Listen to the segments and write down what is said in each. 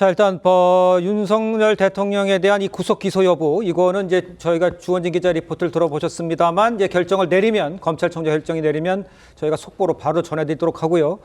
자, 일단 윤석열 대통령에 대한 이 구속 기소 여부, 이거는 이제 저희가 주원진 기자 리포트를 들어보셨습니다만 이제 결정을 내리면, 검찰총장 결정이 내리면 저희가 속보로 바로 전해드리도록 하고요.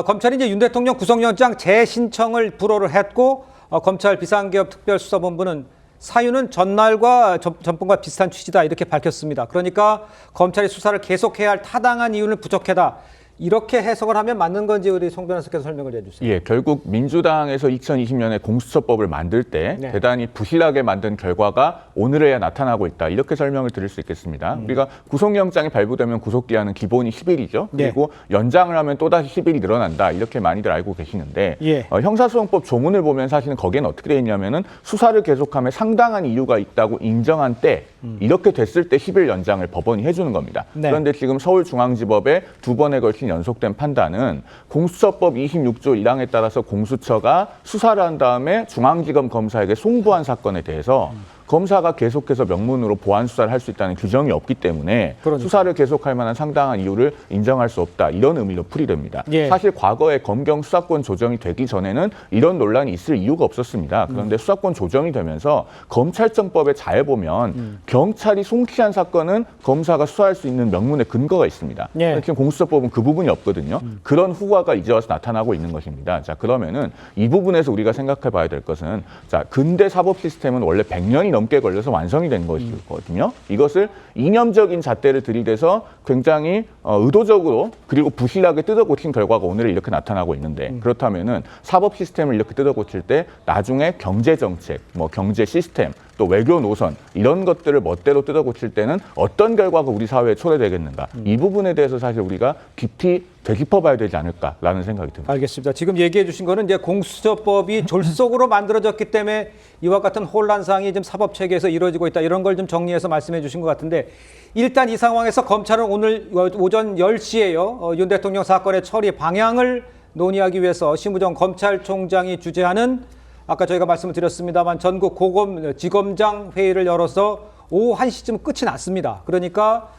검찰이 이제 윤 대통령 구속영장 재신청을 불허를 했고, 검찰 비상기업 특별수사본부는 사유는 전날과 전번과 비슷한 취지다 이렇게 밝혔습니다. 그러니까 검찰이 수사를 계속해야 할 타당한 이유는 부족하다. 이렇게 해석을 하면 맞는 건지 우리 송 변호사께서 설명을 해주세요. 예, 결국 민주당에서 2020년에 공수처법을 만들 때 대단히 부실하게 만든 결과가 오늘에야 나타나고 있다. 이렇게 설명을 드릴 수 있겠습니다. 우리가 구속영장이 발부되면 구속기한은 기본이 10일이죠. 그리고 연장을 하면 또다시 10일이 늘어난다. 이렇게 많이들 알고 계시는데 형사소송법 조문을 보면 사실은 거기에는 어떻게 되어 있냐면은 수사를 계속하면 상당한 이유가 있다고 인정한 때 이렇게 됐을 때 10일 연장을 법원이 해주는 겁니다. 그런데 지금 서울중앙지법의 2번에 걸친 연속된 판단은 공수처법 26조 1항에 따라서 공수처가 수사를 한 다음에 중앙지검 검사에게 송부한 사건에 대해서 검사가 계속해서 명문으로 보완 수사를 할 수 있다는 규정이 없기 때문에 수사를 계속할 만한 상당한 이유를 인정할 수 없다. 이런 의미로 풀이됩니다. 사실 과거에 검경 수사권 조정이 되기 전에는 이런 논란이 있을 이유가 없었습니다. 그런데 수사권 조정이 되면서 검찰청법에 잘 보면 경찰이 송치한 사건은 검사가 수사할 수 있는 명문의 근거가 있습니다. 지금 공수처법은 그 부분이 없거든요. 그런 후과가 이제 와서 나타나고 있는 것입니다. 자, 그러면은 이 부분에서 우리가 생각해 봐야 될 것은 자, 근대 사법 시스템은 원래 100년이 넘게 걸려서 완성이 된 것이거든요. 이것을 이념적인 잣대를 들이대서 굉장히 의도적으로 그리고 부실하게 뜯어고친 결과가 오늘 이렇게 나타나고 있는데 그렇다면은 사법 시스템을 이렇게 뜯어고칠 때 나중에 경제 정책, 경제 시스템, 또 외교 노선 이런 것들을 멋대로 뜯어고칠 때는 어떤 결과가 우리 사회에 초래되겠는가. 이 부분에 대해서 사실 우리가 깊이 되짚어봐야 되지 않을까라는 생각이 듭니다. 알겠습니다. 지금 얘기해 주신 거는 이제 공수처법이 졸속으로 만들어졌기 때문에 이와 같은 혼란상이 지금 사법체계에서 이루어지고 있다. 이런 걸 좀 정리해서 말씀해 주신 것 같은데 일단 이 상황에서 검찰은 오늘 오전 10시에요. 윤 대통령 사건의 처리 방향을 논의하기 위해서 심우정 검찰총장이 주재하는 아까 저희가 말씀을 드렸습니다만 전국 고검지검장 회의를 열어서 오후 1시쯤 끝이 났습니다. 그러니까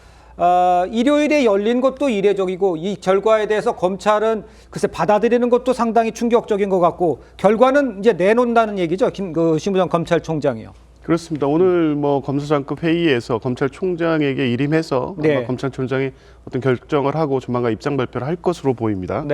일요일에 열린 것도 이례적이고 이 결과에 대해서 검찰은 글쎄 받아들이는 것도 상당히 충격적인 것 같고 결과는 이제 내놓는다는 얘기죠. 심우정 검찰총장이요. 그렇습니다. 오늘 검사장급 회의에서 검찰총장에게 일임해서 검찰총장이 어떤 결정을 하고 조만간 입장 발표를 할 것으로 보입니다.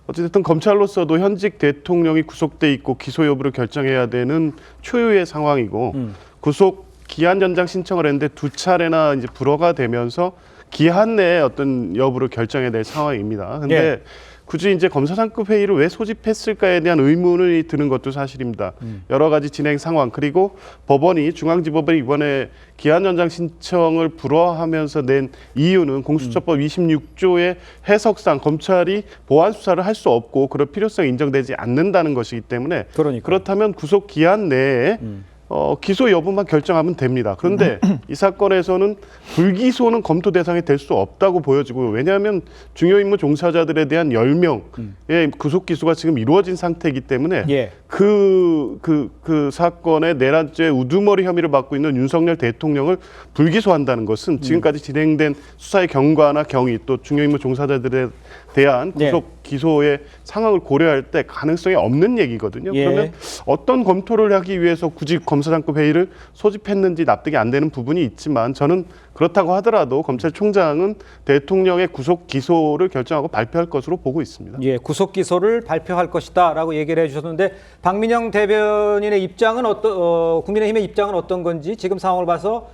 어쨌든 검찰로서도 현직 대통령이 구속돼 있고 기소 여부를 결정해야 되는 초유의 상황이고 구속 기한 연장 신청을 했는데 2차례나 이제 불허가 되면서 기한 내에 어떤 여부를 결정해야 될 상황입니다. 근데 굳이 이제 검사장급 회의를 왜 소집했을까에 대한 의문이 드는 것도 사실입니다. 여러 가지 진행 상황 그리고 법원이 중앙지법에 이번에 기한 연장 신청을 불허하면서 낸 이유는 공수처법 26조의 해석상 검찰이 보완 수사를 할 수 없고 그럴 필요성이 인정되지 않는다는 것이기 때문에 그렇다면 구속 기한 내에 기소 여부만 결정하면 됩니다. 그런데 이 사건에서는 불기소는 검토 대상이 될 수 없다고 보여지고요. 왜냐하면 중요 임무 종사자들에 대한 10명의 구속 기소가 지금 이루어진 상태이기 때문에 그 사건의 내란죄 우두머리 혐의를 받고 있는 윤석열 대통령을 불기소한다는 것은 지금까지 진행된 수사의 경과나 경위 또 중요 임무 종사자들에 대한 구속 기소의 상황을 고려할 때 가능성이 없는 얘기거든요. 그러면 어떤 검토를 하기 위해서 굳이 검사장급 회의를 소집했는지 납득이 안 되는 부분이 있지만 저는 그렇다고 하더라도 검찰총장은 대통령의 구속 기소를 결정하고 발표할 것으로 보고 있습니다. 구속 기소를 발표할 것이다라고 얘기를 해주셨는데 박민영 대변인의 입장은 국민의힘의 입장은 어떤 건지 지금 상황을 봐서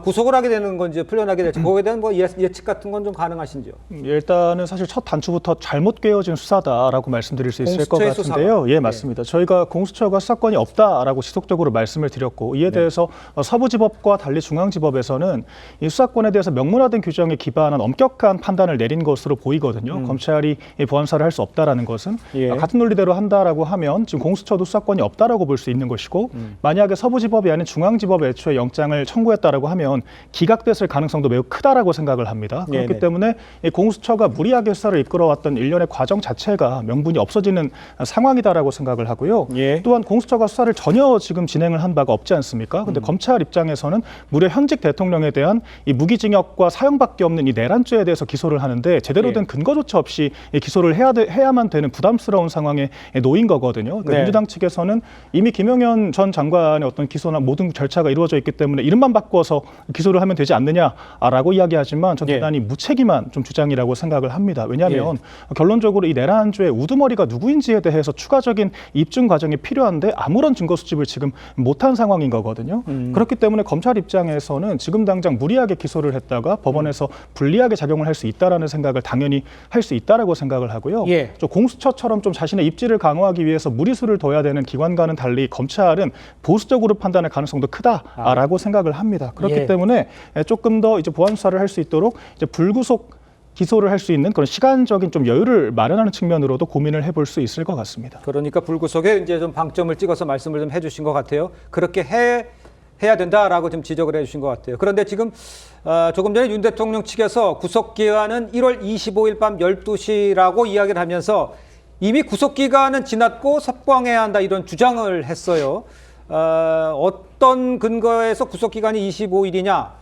구속을 하게 되는 건지 풀려나게 될지 거기에 대한 예측 같은 건 좀 가능하신지요? 일단은 사실 첫 단추부터 잘못 깨어진 수사다라고 말씀드릴 수 있을 것 같은데요. 맞습니다. 저희가 공수처가 수사권이 없다라고 지속적으로 말씀을 드렸고 이에 대해서 서부지법과 달리 중앙지법에서는 이 수사권에 대해서 명문화된 규정에 기반한 엄격한 판단을 내린 것으로 보이거든요. 검찰이 보완 수사를 할 수 없다라는 것은 같은 논리대로 한다라고 하면 지금 공수처도 수사권이 없다라고 볼 수 있는 것이고 만약에 서부지법이 아닌 중앙지법에 애초에 영장을 청구했다라고 하면 하면 기각됐을 가능성도 매우 크다라고 생각을 합니다. 그렇기 네네. 때문에 이 공수처가 무리하게 수사를 이끌어왔던 일련의 과정 자체가 명분이 없어지는 상황이다라고 생각을 하고요. 예. 또한 공수처가 수사를 전혀 지금 진행을 한 바가 없지 않습니까? 근데 검찰 입장에서는 무려 현직 대통령에 대한 이 무기징역과 사형밖에 없는 이 내란죄에 대해서 기소를 하는데 제대로 된 근거조차 없이 이 기소를 해야만 되는 부담스러운 상황에 놓인 거거든요. 그러니까 네. 민주당 측에서는 이미 김용현 전 장관의 어떤 기소나 모든 절차가 이루어져 있기 때문에 이름만 바꿔서 기소를 하면 되지 않느냐라고 이야기하지만 전 예. 대단히 무책임한 좀 주장이라고 생각을 합니다. 왜냐하면 결론적으로 이 내란죄의 우두머리가 누구인지에 대해서 추가적인 입증 과정이 필요한데 아무런 증거 수집을 지금 못한 상황인 거거든요. 그렇기 때문에 검찰 입장에서는 지금 당장 무리하게 기소를 했다가 법원에서 불리하게 작용을 할 수 있다라는 생각을 당연히 할 수 있다라고 생각을 하고요. 예. 좀 공수처처럼 좀 자신의 입지를 강화하기 위해서 무리수를 둬야 되는 기관과는 달리 검찰은 보수적으로 판단할 가능성도 크다라고 생각을 합니다. 그렇기 예. 때문에 조금 더 이제 보완 수사를 할 수 있도록 이제 불구속 기소를 할 수 있는 그런 시간적인 좀 여유를 마련하는 측면으로도 고민을 해볼 수 있을 것 같습니다. 그러니까 불구속에 이제 좀 방점을 찍어서 말씀을 좀 해주신 것 같아요. 그렇게 해야 된다라고 좀 지적을 해주신 것 같아요. 그런데 지금 조금 전에 윤 대통령 측에서 구속 기간은 1월 25일 밤 12시라고 이야기를 하면서 이미 구속 기간은 지났고 석방해야 한다 이런 주장을 했어요. 어떤 근거에서 구속 기간이 25일이냐?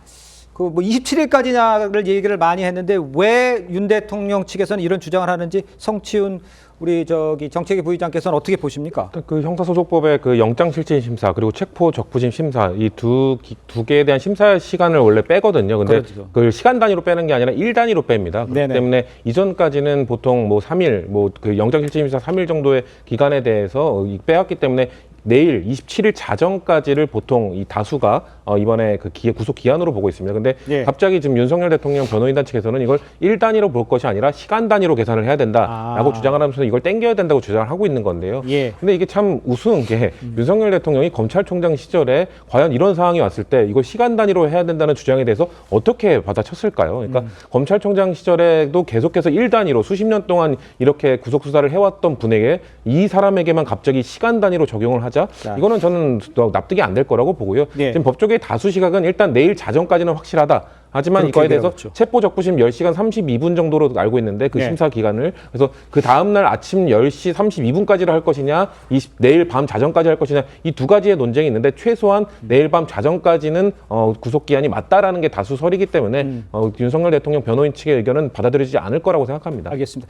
그 뭐 27일까지냐를 얘기를 많이 했는데 왜 윤 대통령 측에서는 이런 주장을 하는지 성치훈 우리 정책위 부의장께서는 어떻게 보십니까? 그 형사소송법의 그 영장실질심사 그리고 체포적부심 심사 이 두 개에 대한 심사 시간을 원래 빼거든요. 근데 그렇죠. 그걸 시간 단위로 빼는 게 아니라 일 단위로 뺍니다. 그렇기 네네. 때문에 이전까지는 보통 뭐 3일, 뭐 그 영장실질심사 3일 정도의 기간에 대해서 빼왔기 때문에 내일 27일 자정까지를 보통 이 다수가 이번에 그 구속 기한으로 보고 있습니다. 근데 예. 갑자기 지금 윤석열 대통령 변호인단 측에서는 이걸 일 단위로 볼 것이 아니라 시간 단위로 계산을 해야 된다라고 주장을 하면서 이걸 땡겨야 된다고 주장을 하고 있는 건데요. 예. 근데 이게 참 우스운 게 윤석열 대통령이 검찰총장 시절에 과연 이런 상황이 왔을 때 이걸 시간 단위로 해야 된다는 주장에 대해서 어떻게 받아쳤을까요? 그러니까 검찰총장 시절에도 계속해서 일 단위로 수십 년 동안 이렇게 구속 수사를 해왔던 분에게 이 사람에게만 갑자기 시간 단위로 적용을 하자 이거는 저는 납득이 안 될 거라고 보고요. 예. 지금 법조계의 다수 시각은 일단 내일 자정까지는 확실하다. 하지만 그렇게 이거에 대해서 얘기하고 있죠. 체포적부심 10시간 32분 정도로 알고 있는데 그 예. 심사 기간을 그래서 그 다음날 아침 10시 32분까지를 할 것이냐 내일 밤 자정까지 할 것이냐 이 두 가지의 논쟁이 있는데 최소한 내일 밤 자정까지는 구속기한이 맞다라는 게 다수설이기 때문에 윤석열 대통령 변호인 측의 의견은 받아들여지지 않을 거라고 생각합니다. 알겠습니다.